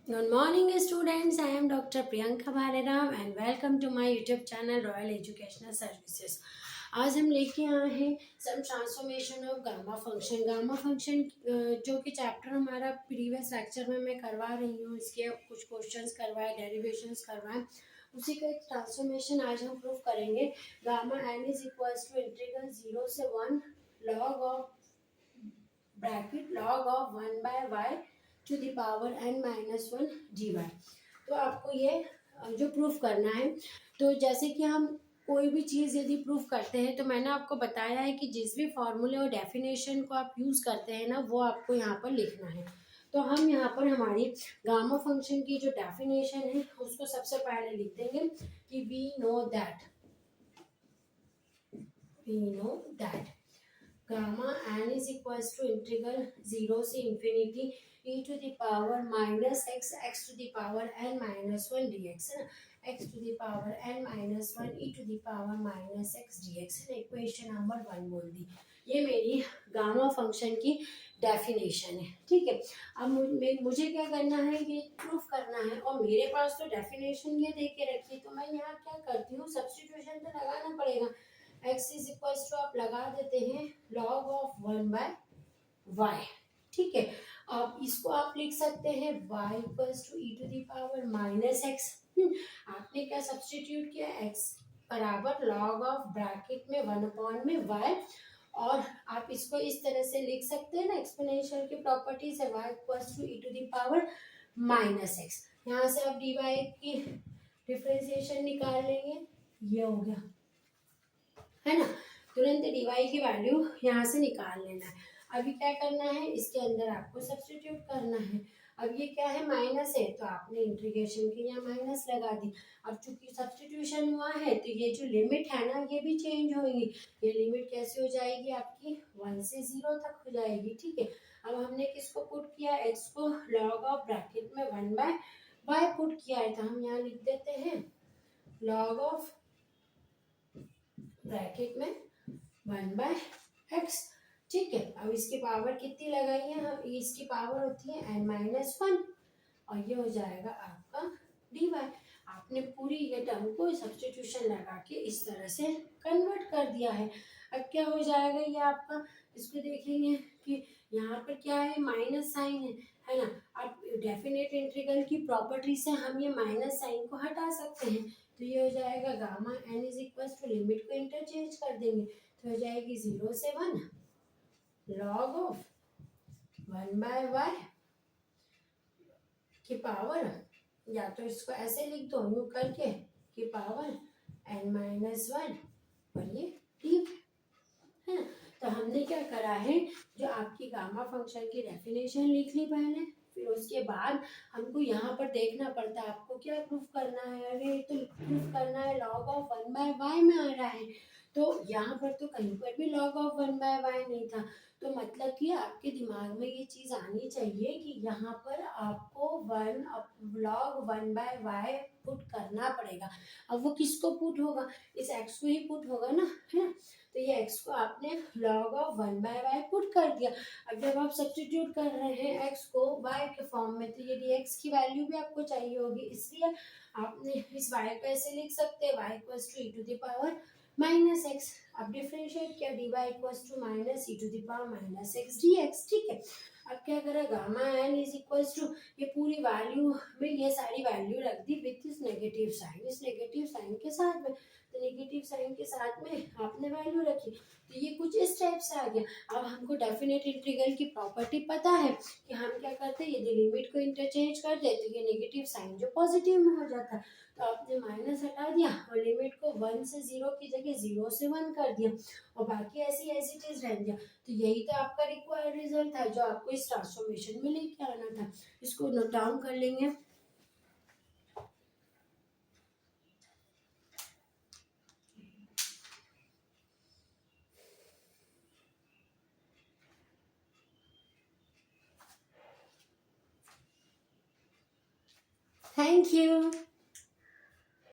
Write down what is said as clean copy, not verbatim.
Good morning, students. I am Dr. Priyanka Bhaleram and welcome to my YouTube channel Royal Educational Services. आज हम लेके आए हैं some transformation of gamma function. Gamma function जो कि chapter हमारा previous lecture में मैं करवा रही हूँ, इसके कुछ क्वेश्चंस करवाए, डेरिवेशंस करवाए, उसी का एक ट्रांसफॉर्मेशन आज हम प्रूव करेंगे। Gamma n is equals to integral 0 से 1 log of bracket log of 1 by y to the power n minus 1 d y. तो आपको ये जो प्रूफ करना है, तो जैसे कि हम कोई भी चीज़ यदि प्रूफ करते हैं तो मैंने आपको बताया है कि जिस भी फॉर्मूले और डेफिनेशन को आप यूज़ करते हैं ना, वो आपको यहाँ पर लिखना है। तो हम यहाँ पर हमारी गामा फंक्शन की जो डेफिनेशन है उसको सबसे पहले लिख देंगे कि we know that gamma n is equals to integral 0 से infinity e to the power minus x x to the power n minus 1 d x है ना, x to the power n minus 1 e to the power minus x d x है ना। Equation number 1 बोल दी। ये मेरी gamma function की definition है, ठीक है। अब मुझे क्या करना है, ये प्रूफ करना है, और मेरे पास तो डेफिनेशन ये दे के रखी, तो मैं यहाँ क्या करती हूँ, सब्स्टिट्यूशन तो लगाना पड़ेगा। x इज इक्वल्स टू आप लगा देते हैं log ऑफ 1 बाय वाई, ठीक है। अब इसको आप लिख सकते हैं y equals to e to the power minus x. आपने क्या सब्स्टिट्यूट किया, x बराबर log ऑफ ब्रैकेट में 1 अपॉन में y, और आप इसको इस तरह से लिख सकते हैं ना, एक्सपोनेंशियल की प्रॉपर्टी से y equals to e to the power minus x. यहाँ से आप dy की डिफरेंशिएशन निकाल लेंगे, ये हो गया है ना। तुरंत डीवाई की वैल्यू यहाँ से निकाल लेना है। अभी क्या करना है, इसके अंदर आपको सब्स्टिट्यूट करना है। अब ये क्या है, माइनस है, तो आपने इंटीग्रेशन के यहाँ माइनस लगा दी। अब चूंकि सब्स्टिट्यूशन हुआ है तो ये जो लिमिट है ना, ये भी चेंज होगी। ये लिमिट कैसे हो जाएगी आपकी, 1 से 0 तक हो जाएगी, ठीक है। अब हमने किसको पुट किया, x को log ऑफ ब्रैकेट में 1 बाय वाई पुट किया है, तो हम यहाँ लिख देते हैं log ऑफ ब्रैकेट में 1 बाय एक्स, ठीक है। अब इसकी पावर कितनी लगाई है हम, इसकी पावर होती है n माइनस 1, और ये हो जाएगा आपका डी वाई। आपने पूरी ये टर्म को सब्स्टिट्यूशन लगा के इस तरह से कन्वर्ट कर दिया है। अब क्या हो जाएगा ये आपका, इसको देखेंगे कि यहाँ पर क्या है, माइनस साइन है ना। अब डेफिनेट इंटीग्रल की प्रॉपर्टी से हम ये माइनस साइन को हटा सकते हैं, तो ये हो जाएगा gamma n is equal to, limit को इंटरचेंज कर देंगे तो हो जाएगी 0 से 1 log ऑफ 1 बाय वाई की पावर, या तो इसको ऐसे लिख दो यूं करके, की पावर n माइनस 1, और ये डी है ना। तो हमने क्या करा है, जो आपकी गामा फंक्शन की डेफिनेशन लिख ली पहले, फिर उसके बाद हमको यहाँ पर देखना पड़ता है आपको क्या प्रूफ करना है। अरे तो प्रूफ करना है log ऑफ 1 बाय वाई में आ रहा है, तो यहाँ पर तो कहीं पर भी log ऑफ 1 बाय वाई नहीं था, तो मतलब कि आपके दिमाग में ये चीज़ आनी चाहिए कि यहाँ पर आपको 1 log 1 बाय वाई पुट करना पड़ेगा। अब वो किसको पुट होगा, इस x को ही पुट होगा ना, है ना। तो ये x को आपने log of 1 by y put कर दिया। अब जब आप सब्स्टिट्यूट कर रहे हैं x को y के फॉर्म में, तो ये dx की वैल्यू भी आपको चाहिए होगी, इसलिए आपने इस y को ऐसे लिख सकते हैं, y equals to e to the power minus x. अब डिफरेंशिएट किया, d y equals to minus e to the power minus x d x, ठीक है। अब क्या करें, gamma n is equals to, ये पूरी वैल्यू में ये सारी वैल्यू रख दी विथ इस नेगेटिव साइन, इस नेगेटिव साइन के साथ में, तो नेगेटिव साइन के साथ में आपने वैल्यू रखी, तो ये कुछ इस टाइप से आ गया। अब हमको डेफिनेट इंटीग्रल की प्रॉपर्टी पता है कि हम क्या करते हैं, यदि लिमिट को इंटरचेंज कर दे तो ये नेगेटिव साइन जो पॉजिटिव में हो जाता है, तो आपने माइनस हटा दिया और लिमिट को 1 से 0 की जगह 0 से 1 कर दिया, और बाकी ऐसी ऐसी चीज रह गया। तो यही तो आपका रिक्वायर्ड रिजल्ट था जो आपको इस ट्रांसफॉर्मेशन में लेके आना था। इसको नोट डाउन कर लेंगे। Thank you.